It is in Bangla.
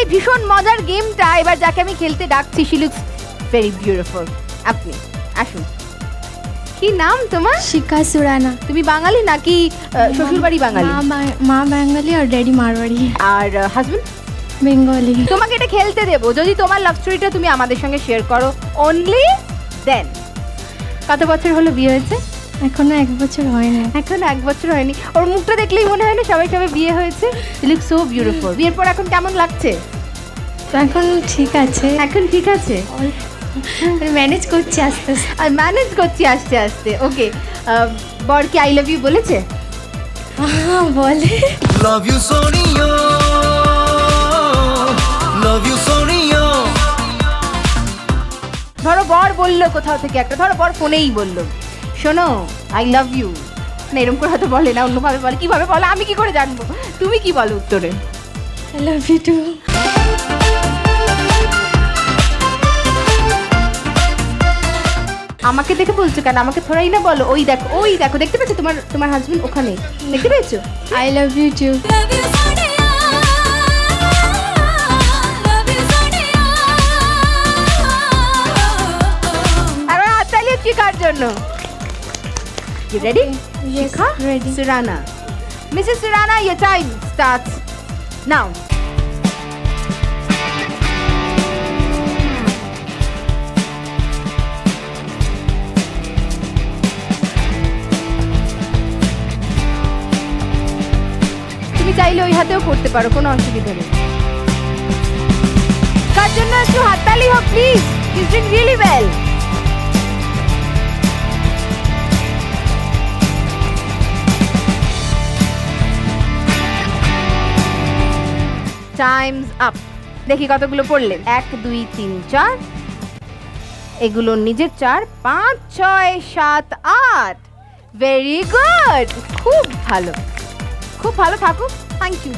ভীষণ মজার গেমটা এবার যাকে আমি খেলতে ডাকছি, শি লুকস ভেরি বিউটিফুল। আপনি আসুন। কি নাম তোমার? শিখা সুরানা। তুমি বাঙালি নাকি শ্বশুরবাড়ি বাঙালি? মা বাঙালি আর ড্যাডি মারওয়াড়ি। আর হাজবেন্ড? বেঙ্গলি। তোমাকে এটা খেলতে দেবো যদি তোমার লাভ স্টোরিটা তুমি আমাদের সঙ্গে শেয়ার করো, অনলি দেন। কত বছর হলো বিয়ে হয়েছে? এখনো 1 বছর হয়নি। এখনো 1 বছর হয়নি। ওর মুখটা দেখলেই মনে হয় না সবাই বিয়ে হয়েছে। You look so beautiful. বিয়ের পর এখন কেমন লাগছে? তো এখন ঠিক আছে, এখন ঠিক আছে, ম্যানেজ করছি আস্তে আস্তে। আর ম্যানেজ করছি আস্তে আস্তে। ওকে, বর কি আই লাভ ইউ বলেছে? বলে Love you Sonia, love you Sonia. ধরো বর বললো কোথাও থেকে একটা, ধরো বর ফোনেই বললো শোনো আই লাভ ইউ, না এরকম করে হয়তো বলে না, অন্যভাবে বলে। কিভাবে বলে আমি কি করে জানবো? তুমি কি বলো উত্তরে? I love you too. আমাকে দেখে বলছো কেন? আমাকে থোড়াই না বলো। ওই দেখো, ওই দেখো, দেখতে পেয়েছো তোমার হাজবেন্ড ওখানে, দেখতে পেয়েছো? I love you too. আর হাত তালিয়ে কার জন্য? You ready? Yes, Shikha? ready. Surana. Mrs. Surana, your time starts now. তুমি চাইলে ওই হাতেও করতে পারো, কোনো অসুবিধা নেই। কার জন্য একটু হাততালি হোক please. He's doing really well. Times up. দেখি কতগুলো পড়লে। 1 2 3 4, এগুলো নিজের 4 5 6 7 8। ভেরি গুড, খুব ভালো, খুব ভালো থাকো। Thank you.